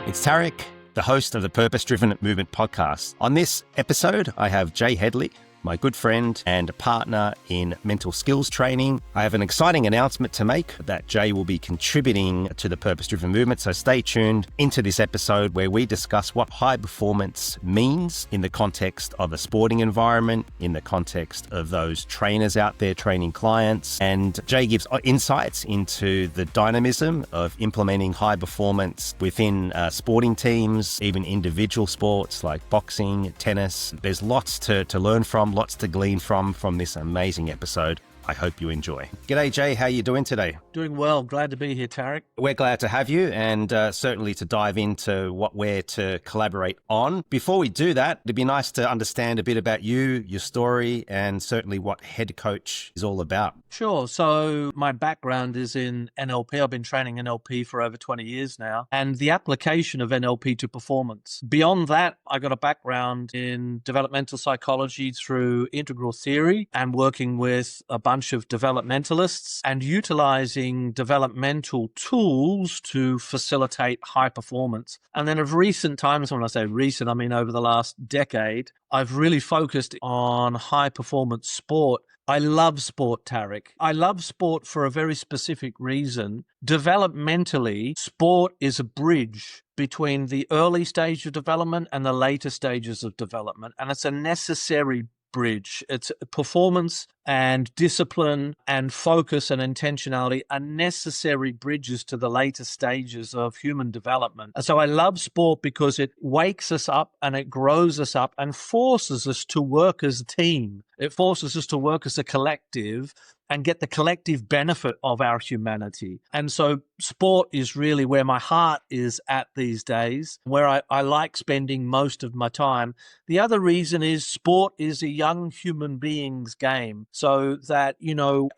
It's Tarek, the host of the Purpose Driven Movement podcast. On this episode, I have Jay Hedley, my good friend and partner in mental skills training. I have an exciting announcement to make that Jay will be contributing to the Purpose Driven Movement. So stay tuned into this episode where we discuss what high performance means in the context of a sporting environment, in the context of those trainers out there training clients. And Jay gives insights into the dynamism of implementing high performance within sporting teams, even individual sports like boxing, tennis. There's lots to learn from, lots to glean from this amazing episode. I hope you enjoy. G'day, Jay. How are you doing today? Doing well. Glad to be here, Tarek. We're glad to have you and certainly to dive into what we're to collaborate on. Before we do that, it'd be nice to understand a bit about you, your story, and certainly what HeadCoach is all about. Sure. So my background is in NLP. I've been training NLP for over 20 years now, and the application of NLP to performance. Beyond that, I got a background in developmental psychology through integral theory and working with a bunch of developmentalists and utilizing developmental tools to facilitate high performance. And then of recent times, when I say recent, I mean over the last decade, I've really focused on high performance sport. I love sport, Tarek. I love sport for a very specific reason. Developmentally, sport is a bridge between the early stage of development and the later stages of development. And it's a necessary bridge. It's performance and discipline and focus and intentionality are necessary bridges to the later stages of human development. And so I love sport because it wakes us up and it grows us up and forces us to work as a team. It forces us to work as a collective and get the collective benefit of our humanity. And so sport is really where my heart is at these days, where I like spending most of my time. The other reason is sport is a young human being's game, so that,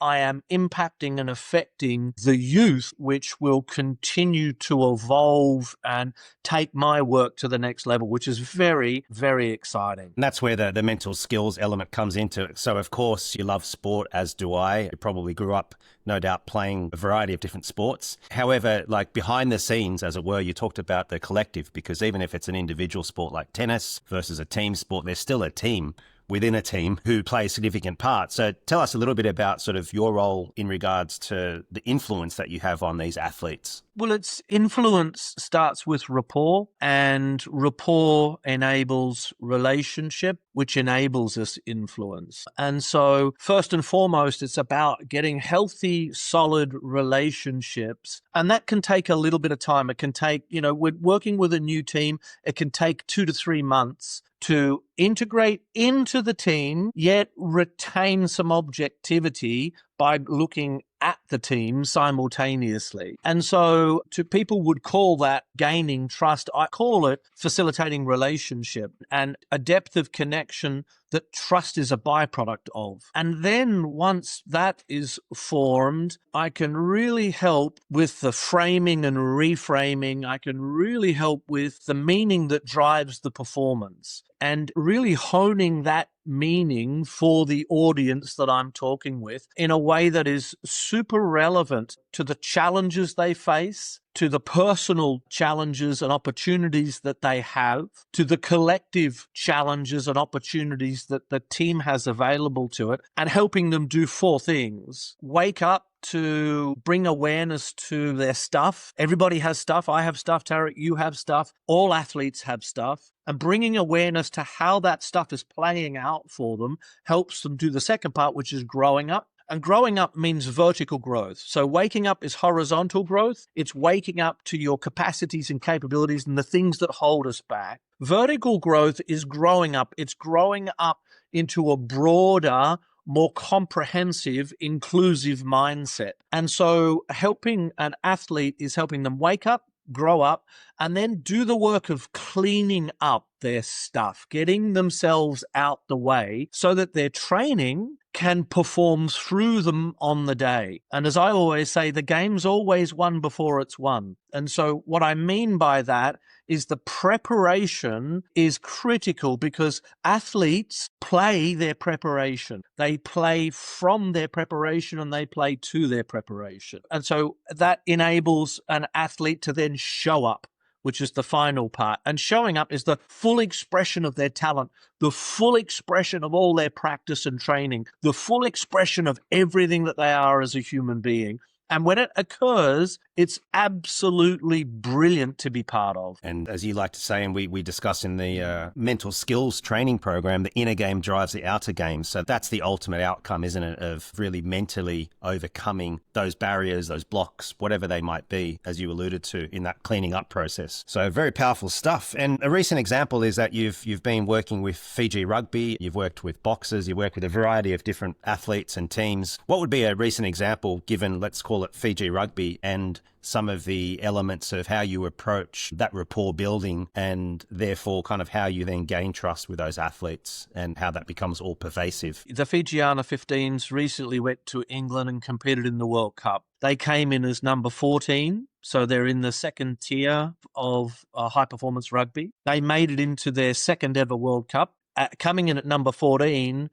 I am impacting and affecting the youth, which will continue to evolve and take my work to the next level, which is very, very exciting. And that's where the mental skills element comes into it. So of course you love sport, as do I. You probably grew up, no doubt, playing a variety of different sports. However, like behind the scenes, as it were, you talked about the collective, because even if it's an individual sport like tennis versus a team sport, there's still a team within a team who play a significant part. So tell us a little bit about sort of your role in regards to the influence that you have on these athletes. Well, its influence starts with rapport, and rapport enables relationship, which enables us influence. And so first and foremost, it's about getting healthy, solid relationships. And that can take a little bit of time. It can take, we're working with a new team. It can take 2 to 3 months to integrate into the team, yet retain some objectivity by looking at the team simultaneously. And so people would call that gaining trust. I call it facilitating relationship and a depth of connection that trust is a byproduct of. And then once that is formed, I can really help with the framing and reframing. I can really help with the meaning that drives the performance and really honing that meaning for the audience that I'm talking with in a way that is super relevant to the challenges they face, to the personal challenges and opportunities that they have, to the collective challenges and opportunities that the team has available to it, and helping them do 4 things. Wake up to bring awareness to their stuff. Everybody has stuff. I have stuff, Tarek. You have stuff. All athletes have stuff. And bringing awareness to how that stuff is playing out for them helps them do the second part, which is growing up. And growing up means vertical growth. So waking up is horizontal growth. It's waking up to your capacities and capabilities and the things that hold us back. Vertical growth is growing up. It's growing up into a broader, more comprehensive, inclusive mindset. And so helping an athlete is helping them wake up, grow up, and then do the work of cleaning up their stuff, getting themselves out the way so that their training can perform through them on the day. And as I always say, the game's always won before it's won. And so what I mean by that is the preparation is critical because athletes play their preparation. They play from their preparation and they play to their preparation. And so that enables an athlete to then show up which is the final part. And showing up is the full expression of their talent, the full expression of all their practice and training, the full expression of everything that they are as a human being. And when it occurs, it's absolutely brilliant to be part of. And as you like to say, and we discuss in the mental skills training program, the inner game drives the outer game. So that's the ultimate outcome, isn't it, of really mentally overcoming those barriers, those blocks, whatever they might be, as you alluded to in that cleaning up process. So very powerful stuff. And a recent example is that you've been working with Fiji Rugby, you've worked with boxers, you've worked with a variety of different athletes and teams. What would be a recent example, given, let's call it Fiji Rugby, and some of the elements of how you approach that rapport building, and therefore kind of how you then gain trust with those athletes and how that becomes all pervasive? The Fijiana 15s recently went to England and competed in the World Cup. They came in as number 14, so they're in the second tier of high performance rugby. They made it into their second ever World Cup. Coming in at number 14,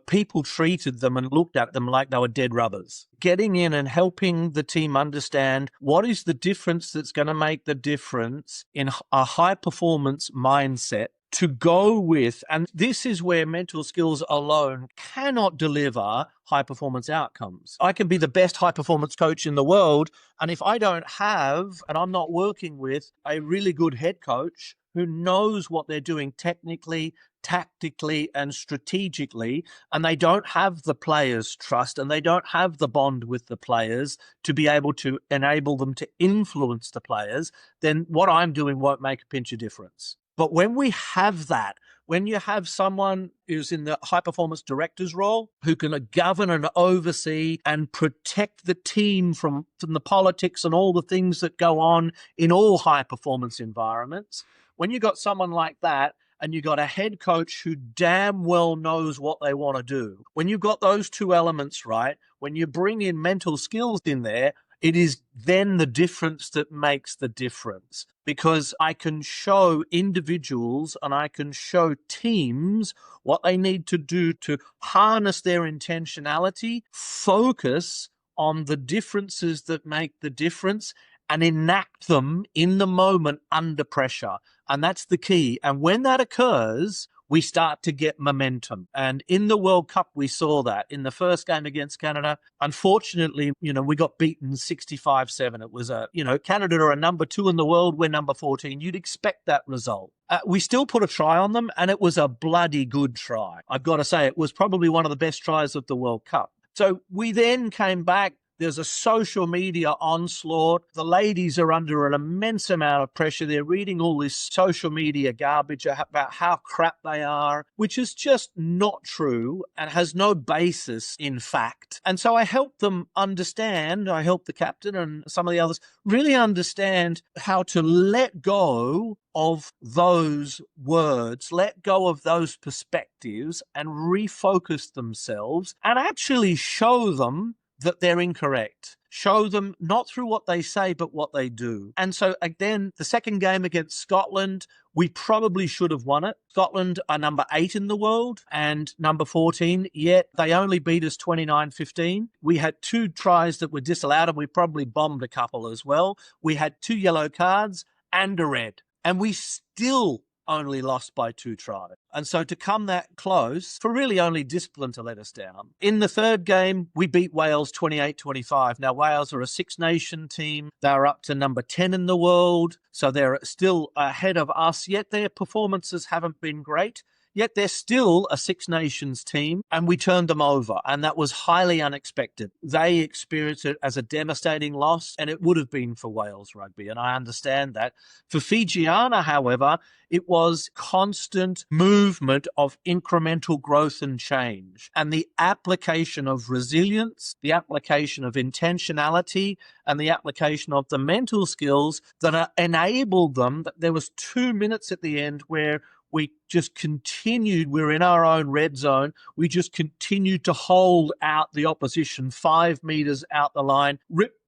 people treated them and looked at them like they were dead rubbers. Getting in and helping the team understand what is the difference that's going to make the difference in a high performance mindset to go with. And this is where mental skills alone cannot deliver high performance outcomes. I can be the best high performance coach in the world, and if I don't have, and I'm not working with, a really good head coach who knows what they're doing technically, tactically, and strategically, and they don't have the players' trust and they don't have the bond with the players to be able to enable them to influence the players, then what I'm doing won't make a pinch of difference. But when we have that, when you have someone who's in the high performance director's role, who can govern and oversee and protect the team from the politics and all the things that go on in all high performance environments, when you got someone like that, and you got a head coach who damn well knows what they want to do, when you've got those two elements right, when you bring in mental skills in there, it is then the difference that makes the difference. Because I can show individuals and I can show teams what they need to do to harness their intentionality, focus on the differences that make the difference, and enact them in the moment under pressure. And that's the key. And when that occurs, we start to get momentum. And in the World Cup, we saw that in the first game against Canada. Unfortunately, we got beaten 65-7. It was Canada are a number 2 in the world. We're number 14. You'd expect that result. We still put a try on them, and it was a bloody good try. I've got to say, it was probably one of the best tries of the World Cup. So we then came back. There's a social media onslaught. The ladies are under an immense amount of pressure. They're reading all this social media garbage about how crap they are, which is just not true and has no basis in fact. And so I helped them understand, I helped the captain and some of the others really understand how to let go of those words, let go of those perspectives and refocus themselves and actually show them that they're incorrect. Show them not through what they say, but what they do. And so again, the second game against Scotland, we probably should have won it. Scotland are number 8 in the world and number 14, yet they only beat us 29-15. We had 2 tries that were disallowed, and we probably bombed a couple as well. We had 2 yellow cards and a red, and we still only lost by 2 tries. And so to come that close, for really only discipline to let us down. In the third game, we beat Wales 28-25. Now, Wales are a Six Nation team. They're up to number 10 in the world, so they're still ahead of us, yet their performances haven't been great. Yet they're still a Six Nations team, and we turned them over, and that was highly unexpected. They experienced it as a devastating loss, and it would have been for Wales Rugby, and I understand that. For Fijiana, however, it was constant movement of incremental growth and change, and the application of resilience, the application of intentionality, and the application of the mental skills that enabled them. There was 2 minutes at the end where we just continued, we're in our own red zone, we just continued to hold out the opposition 5 meters out the line,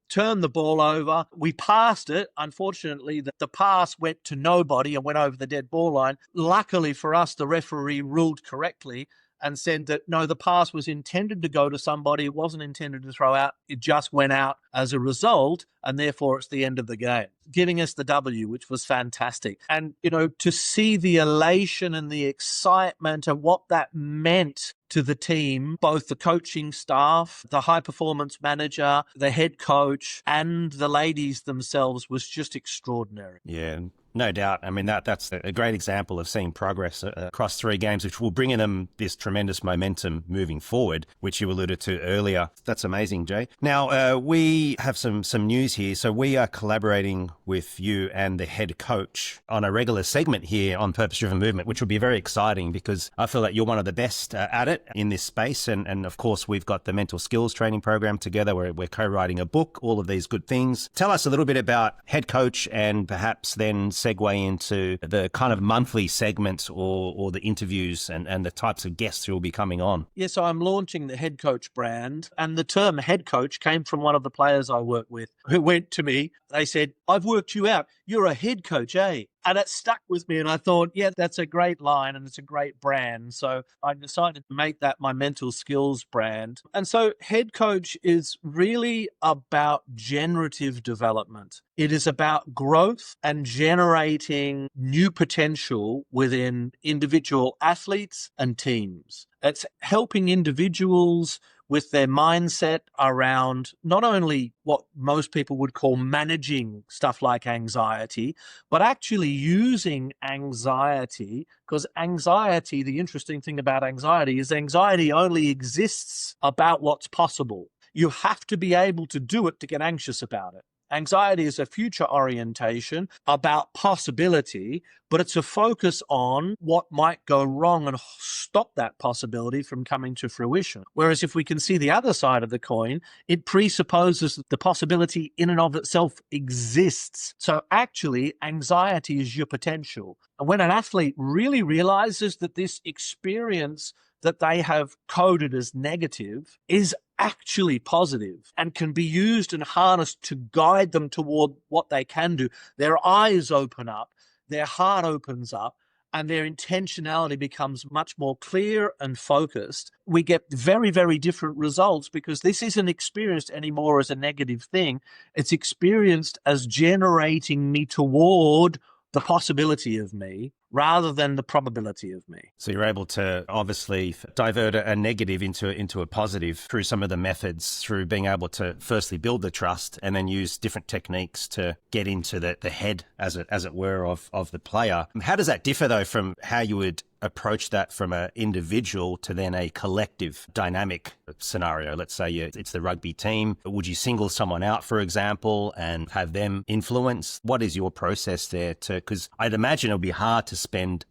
turned the ball over, we passed it. Unfortunately, the pass went to nobody and went over the dead ball line. Luckily for us, the referee ruled correctly, and said that, no, the pass was intended to go to somebody. It wasn't intended to throw out. It just went out as a result, and therefore it's the end of the game, giving us the W, which was fantastic. And, to see the elation and the excitement and what that meant to the team, both the coaching staff, the high performance manager, the head coach, and the ladies themselves was just extraordinary. Yeah. No doubt. I mean, that's a great example of seeing progress across 3 games, which will bring in them this tremendous momentum moving forward, which you alluded to earlier. That's amazing, Jay. Now, we have some news here. So we are collaborating with you and the head coach on a regular segment here on Purpose Driven Movement, which will be very exciting because I feel like you're one of the best at it in this space. And of course, we've got the mental skills training program together where we're co-writing a book, all of these good things. Tell us a little bit about head coach and perhaps then segue into the kind of monthly segments or the interviews and the types of guests who will be coming on. Yeah, so I'm launching the head coach brand, and the term head coach came from one of the players I work with who went to me. They said, "I've worked you out. You're a head coach, eh?" And it stuck with me. And I thought, yeah, that's a great line and it's a great brand. So I decided to make that my mental skills brand. And so head coach is really about generative development. It is about growth and generating new potential within individual athletes and teams. It's helping individuals with their mindset around not only what most people would call managing stuff like anxiety, but actually using anxiety, because anxiety, the interesting thing about anxiety is anxiety only exists about what's possible. You have to be able to do it to get anxious about it. Anxiety is a future orientation about possibility, but it's a focus on what might go wrong and stop that possibility from coming to fruition. Whereas if we can see the other side of the coin, it presupposes that the possibility in and of itself exists. So actually, anxiety is your potential. And when an athlete really realizes that this experience that they have coded as negative is actually positive and can be used and harnessed to guide them toward what they can do, their eyes open up, their heart opens up, and their intentionality becomes much more clear and focused. We get very, very different results because this isn't experienced anymore as a negative thing. It's experienced as generating me toward the possibility of me rather than the probability of me. So you're able to obviously divert a negative into a positive through some of the methods, through being able to firstly build the trust and then use different techniques to get into the head, as it were, of the player. How does that differ though from how you would approach that from an individual to then a collective dynamic scenario? Let's say it's the rugby team. Would you single someone out, for example, and have them influence? What is your process there because I'd imagine it'll be hard to spend,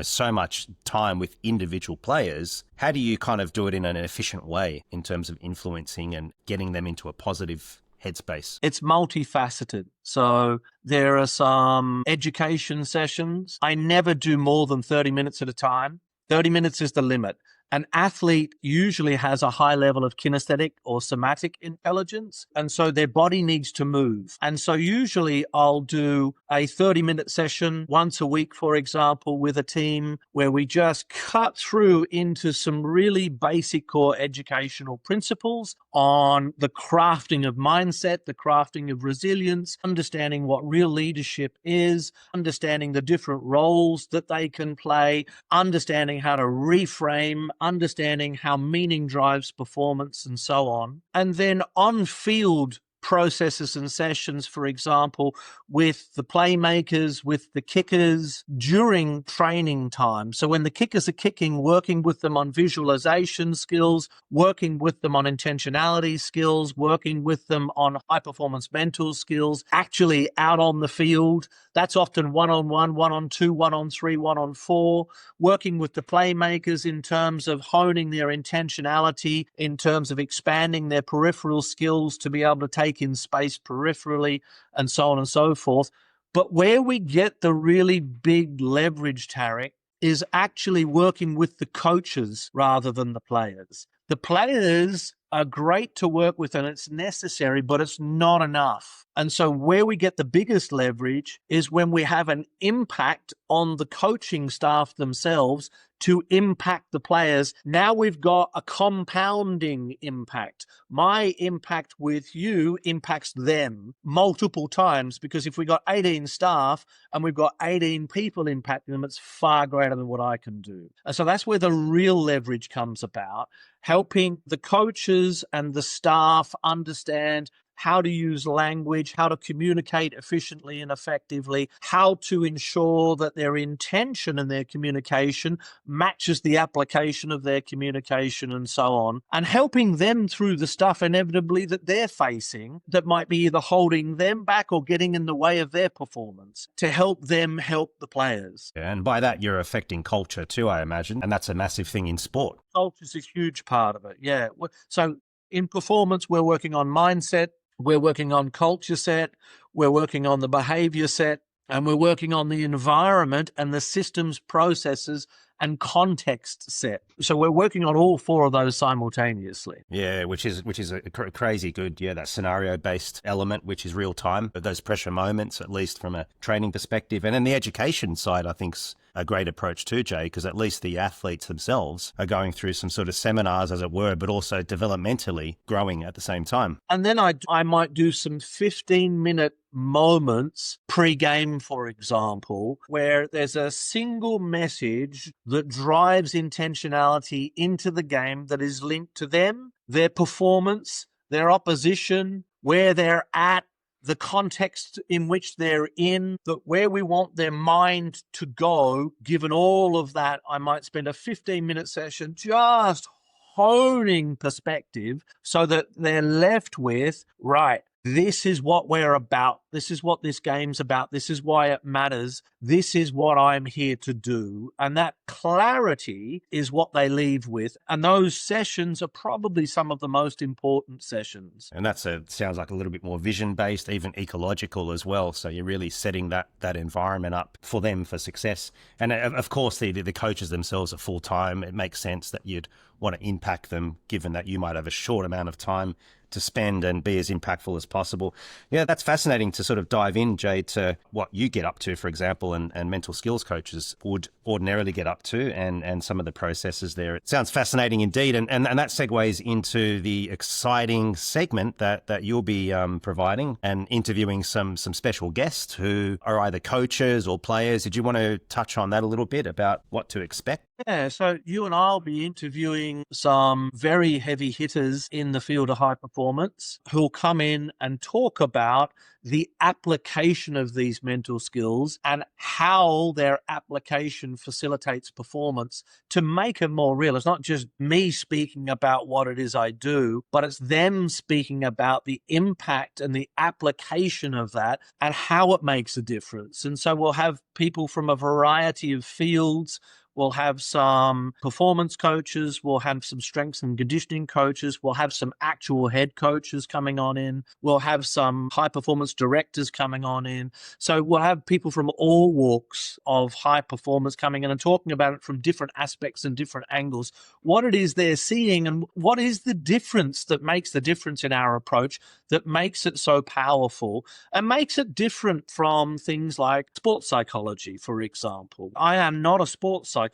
so much time with individual players. How do you kind of do it in an efficient way in terms of influencing and getting them into a positive headspace? It's multifaceted. So there are some education sessions. I never do more than 30 minutes at a time. 30 minutes is the limit. An athlete usually has a high level of kinesthetic or somatic intelligence, and so their body needs to move. And so usually I'll do a 30-minute session once a week, for example, with a team where we just cut through into some really basic core educational principles on the crafting of mindset, the crafting of resilience, understanding what real leadership is, understanding the different roles that they can play, understanding how to reframe, understanding how meaning drives performance and so on. And then on-field processes and sessions, for example, with the playmakers, with the kickers during training time. So when the kickers are kicking, working with them on visualization skills, working with them on intentionality skills, working with them on high-performance mental skills, actually out on the field. That's often one-on-one, one-on-two, one-on-three, one-on-four, working with the playmakers in terms of honing their intentionality, in terms of expanding their peripheral skills to be able to take in space peripherally, and so on and so forth. But where we get the really big leverage, Tarek, is actually working with the coaches rather than the players. The players are great to work with and it's necessary, but it's not enough. And so where we get the biggest leverage is when we have an impact on the coaching staff themselves to impact the players. Now we've got a compounding impact. My impact with you impacts them multiple times, because if we got 18 staff and we've got 18 people impacting them, it's far greater than what I can do. And so that's where the real leverage comes about, helping the coaches and the staff understand how to use language, how to communicate efficiently and effectively, how to ensure that their intention and their communication matches the application of their communication and so on, and helping them through the stuff inevitably that they're facing that might be either holding them back or getting in the way of their performance, to help them help the players. Yeah, and by that, you're affecting culture too, I imagine. And that's a massive thing in sport. Culture is a huge part of it, yeah. So in performance, we're working on mindset, we're working on culture set, we're working on the behavior set, and we're working on the environment and the systems, processes, and context set. So we're working on all four of those simultaneously. Yeah, which is a crazy good, that scenario-based element, which is real time, those pressure moments, at least from a training perspective. And then the education side, I think's a great approach too, Jay, because at least the athletes themselves are going through some sort of seminars, as it were, but also developmentally growing at the same time. And then I might do some 15-minute moments pre-game, for example, where there's a single message that drives intentionality into the game that is linked to them, their performance, their opposition, where they're at, the context in which they're in, that where we want their mind to go. Given all of that, I might spend a 15-minute session just honing perspective so that they're left with, right, this is what we're about. This is what this game's about. This is why it matters. This is what I'm here to do. And that clarity is what they leave with. And those sessions are probably some of the most important sessions. And sounds like a little bit more vision-based, even ecological as well. So you're really setting that environment up for them for success. And of course, the coaches themselves are full-time. It makes sense that you'd want to impact them, given that you might have a short amount of time to spend and be as impactful as possible. Yeah, that's fascinating to sort of dive in, Jay, to what you get up to, for example, and mental skills coaches would ordinarily get up to, and some of the processes there. It sounds fascinating indeed. And that segues into the exciting segment that you'll be providing and interviewing some special guests who are either coaches or players. Did you want to touch on that a little bit about what to expect? Yeah, so you and I'll be interviewing some very heavy hitters in the field of high performance who'll come in and talk about the application of these mental skills and how their application facilitates performance to make it more real. It's not just me speaking about what it is I do, but it's them speaking about the impact and the application of that and how it makes a difference. And so we'll have people from a variety of fields. We'll have some performance coaches. We'll have some strengths and conditioning coaches. We'll have some actual head coaches coming on in. We'll have some high performance directors coming on in. So we'll have people from all walks of high performance coming in and talking about it from different aspects and different angles, what it is they're seeing and what is the difference that makes the difference in our approach, that makes it so powerful and makes it different from things like sports psychology, for example. I am not a sports psychologist,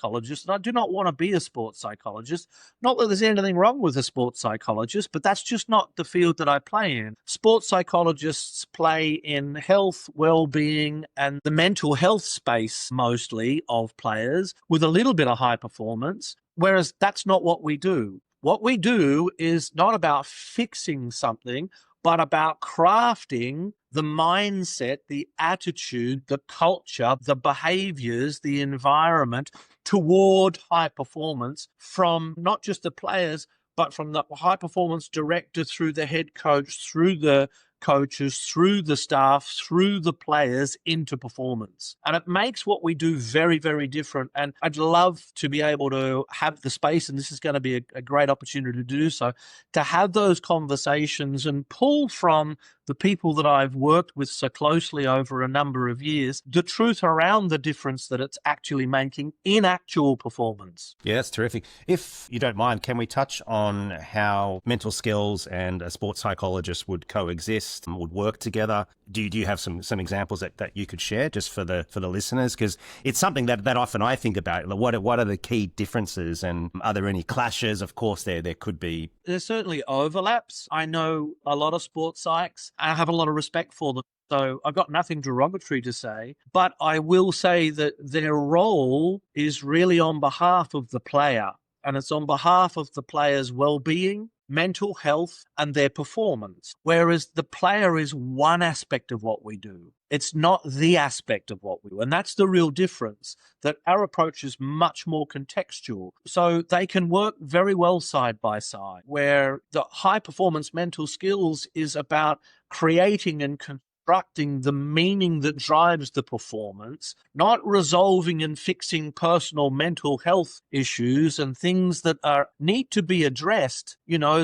and I do not want to be a sports psychologist. Not that there's anything wrong with a sports psychologist, but that's just not the field that I play in. Sports psychologists play in health, well-being, and the mental health space mostly of players with a little bit of high performance, whereas that's not what we do. What we do is not about fixing something, but about crafting the mindset, the attitude, the culture, the behaviors, the environment toward high performance from not just the players, but from the high performance director through the head coach, through the coaches, through the staff, through the players into performance. And it makes what we do very, very different. And I'd love to be able to have the space, and this is going to be a great opportunity to do so, to have those conversations and pull from the people that I've worked with so closely over a number of years, the truth around the difference that it's actually making in actual performance. Yeah, that's terrific. If you don't mind, can we touch on how mental skills and a sports psychologist would coexist? best would work together. Do you have some examples that you could share just for the listeners? Because it's something that often I think about. Like, what are the key differences, and are there any clashes? Of course, there could be. There's certainly overlaps. I know a lot of sports psychs. I have a lot of respect for them. So I've got nothing derogatory to say, but I will say that their role is really on behalf of the player, and it's on behalf of the player's well-being, mental health, and their performance. Whereas the player is one aspect of what we do. It's not the aspect of what we do. And that's the real difference, that our approach is much more contextual. So they can work very well side by side, where the high performance mental skills is about creating and constructing the meaning that drives the performance, not resolving and fixing personal mental health issues and things that need to be addressed,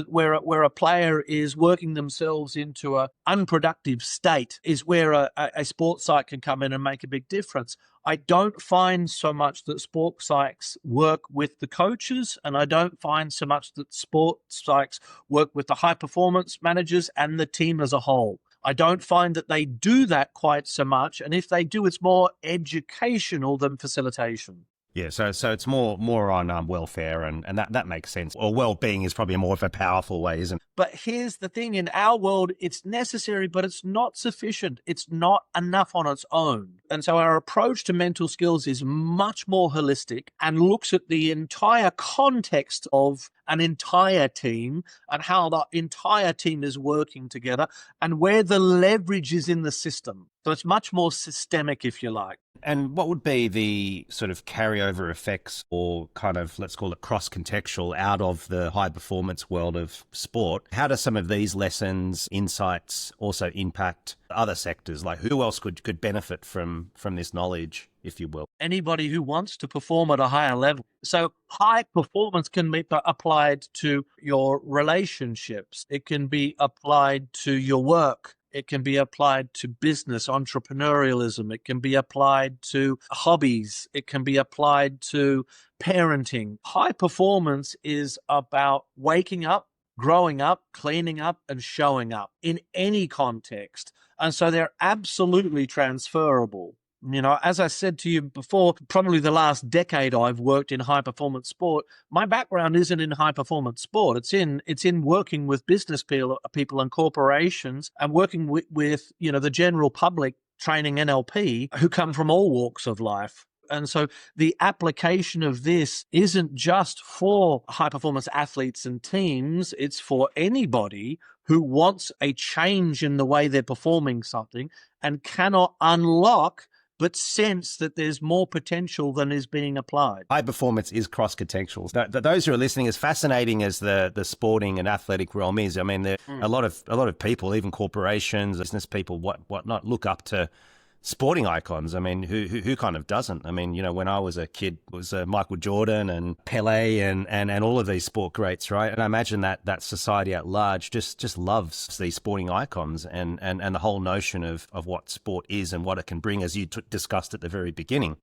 where a player is working themselves into an unproductive state is where a sports psych can come in and make a big difference. I don't find so much that sports psychs work with the coaches, and I don't find so much that sports psychs work with the high performance managers and the team as a whole. I don't find that they do that quite so much. And if they do, it's more educational than facilitation. Yeah, so it's more on welfare, and that makes sense. Or well-being is probably more of a powerful way, isn't it? But here's the thing, in our world, it's necessary, but it's not sufficient. It's not enough on its own. And so our approach to mental skills is much more holistic and looks at the entire context of an entire team and how the entire team is working together and where the leverage is in the system. So it's much more systemic, if you like. And what would be the sort of carryover effects, or kind of, let's call it cross-contextual, out of the high-performance world of sport? How do some of these lessons, insights also impact other sectors? Like, who else could benefit from this knowledge, if you will? Anybody who wants to perform at a higher level. So high performance can be applied to your relationships. It can be applied to your work. It can be applied to business, entrepreneurialism. It can be applied to hobbies. It can be applied to parenting. High performance is about waking up, growing up, cleaning up, and showing up in any context. And so they're absolutely transferable. As I said to you before, probably the last decade I've worked in high performance sport. My background isn't in high performance sport. It's in working with business people and corporations, and working with the general public, training NLP, who come from all walks of life. And so the application of this isn't just for high performance athletes and teams. It's for anybody who wants a change in the way they're performing something and cannot unlock but sense that there's more potential than is being applied. High performance is cross-contextual. Those who are listening, as fascinating as the sporting and athletic realm is, I mean, a lot of people, even corporations, business people, whatnot, look up to sporting icons. I mean, who kind of doesn't? I mean, when I was a kid, it was Michael Jordan and Pele and all of these sport greats, right? And I imagine that society at large just loves these sporting icons and the whole notion of what sport is and what it can bring, as you discussed at the very beginning.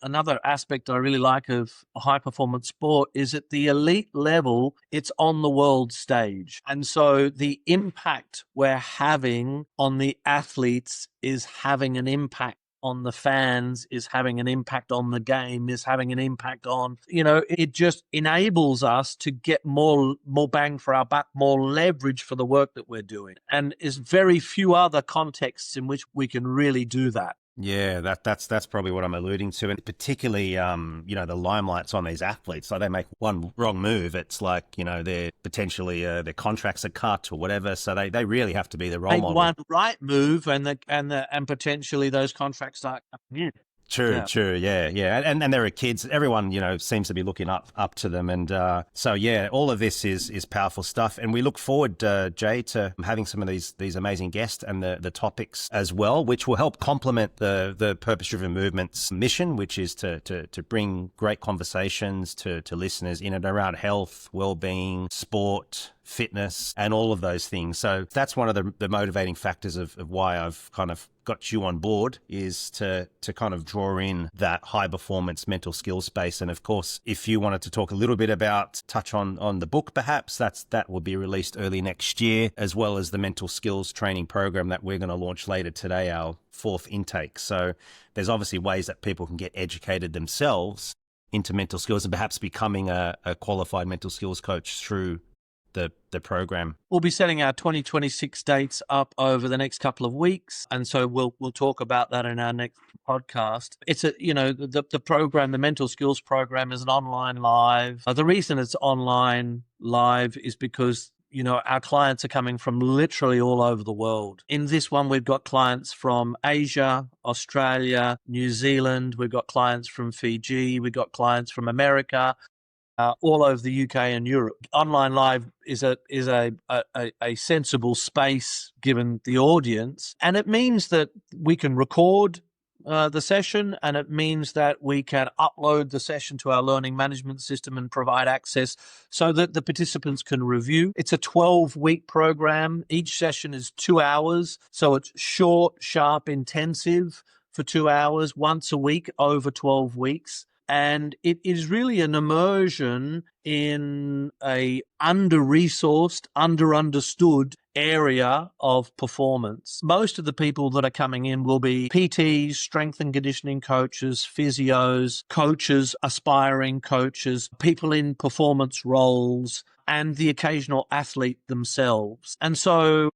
Another aspect I really like of high performance sport is at the elite level, it's on the world stage. And so the impact we're having on the athletes is having an impact on the fans, is having an impact on the game, is having an impact on, it just enables us to get more bang for our buck, more leverage for the work that we're doing. And there's very few other contexts in which we can really do that. Yeah, that's probably what I'm alluding to, and particularly, the limelight's on these athletes. Like, they make one wrong move, it's like, they're potentially their contracts are cut or whatever. So they really have to be the role model. One right move, and potentially those contracts start coming in. True, yeah. And there are kids. Everyone, seems to be looking up to them. And so, yeah, all of this is powerful stuff. And we look forward, Jay, to having some of these amazing guests and the topics as well, which will help complement the Purpose-Driven Movement's mission, which is to bring great conversations to listeners in and around health, well-being, sport, fitness, and all of those things. So that's one of the motivating factors of why I've kind of got you on board, is to kind of draw in that high performance mental skills space. And of course, if you wanted to talk a little bit about, touch on the book, perhaps that will be released early next year, as well as the mental skills training program that we're going to launch later today, our 4th intake. So there's obviously ways that people can get educated themselves into mental skills and perhaps becoming a qualified mental skills coach through the program. We'll be setting our 2026 dates up over the next couple of weeks, and so we'll talk about that in our next podcast. It's the program, the mental skills program, is an online live. The reason it's online live is because our clients are coming from literally all over the world. In this one, we've got clients from Asia, Australia, New Zealand. We've got clients from Fiji. We've got clients from America. All over the UK and Europe. Online live is a sensible space given the audience, and it means that we can record the session, and it means that we can upload the session to our learning management system and provide access so that the participants can review. It's a 12-week program. Each session is 2 hours, so it's short, sharp, intensive for 2 hours once a week over 12 weeks. And it is really an immersion in a under-resourced, under-understood area of performance. Most of the people that are coming in will be PTs, strength and conditioning coaches, physios, coaches, aspiring coaches, people in performance roles, and the occasional athlete themselves. And so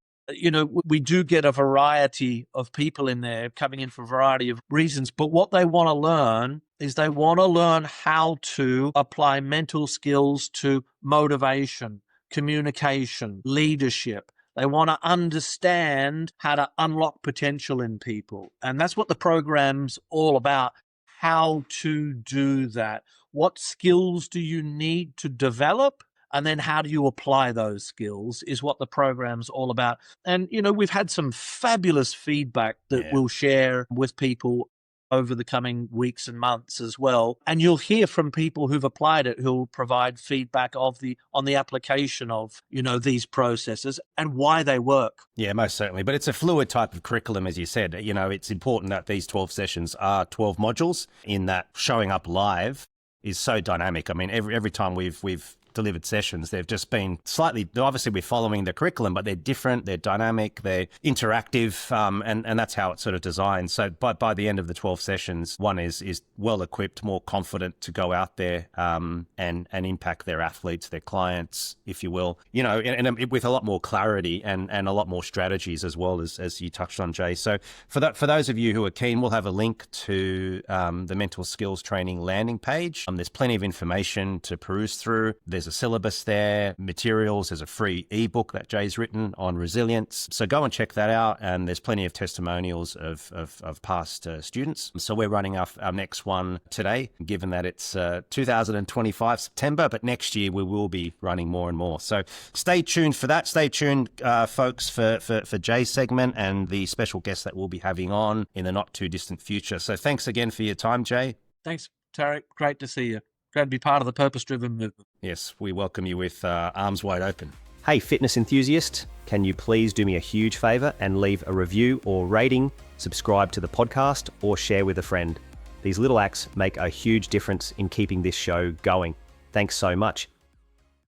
we do get a variety of people in there coming in for a variety of reasons, but what they want to learn is they want to learn how to apply mental skills to motivation, communication, leadership. They want to understand how to unlock potential in people. And that's what the program's all about, how to do that. What skills do you need to develop? And then how do you apply those skills is what the program's all about. And, we've had some fabulous feedback that we'll share with people over the coming weeks and months as well. And you'll hear from people who've applied it, who'll provide feedback on the application of, these processes and why they work. Yeah, most certainly. But it's a fluid type of curriculum, as you said. It's important that these 12 sessions are 12 modules, in that showing up live is so dynamic. I mean, every time we've delivered sessions, they've just been obviously we're following the curriculum, but they're different, they're dynamic, they're interactive, and that's how it's sort of designed. So by the end of the 12 sessions, one is well equipped, more confident to go out there and impact their athletes, their clients, if you will, and with a lot more clarity and a lot more strategies as well, as you touched on, Jay. So for those of you who are keen, we'll have a link to the mental skills training landing page. There's plenty of information to peruse through. There's a syllabus there, materials. There's a free ebook that Jay's written on resilience. So go and check that out. And there's plenty of testimonials of past students. So we're running our next one today, given that it's 2025 September, but next year we will be running more and more. So stay tuned for that. Stay tuned, folks, for Jay's segment and the special guests that we'll be having on in the not too distant future. So thanks again for your time, Jay. Thanks, Tarek. Great to see you. Glad to be part of the purpose-driven movement. Yes, we welcome you with arms wide open. Hey, fitness enthusiast, can you please do me a huge favor and leave a review or rating, subscribe to the podcast, or share with a friend? These little acts make a huge difference in keeping this show going. Thanks so much.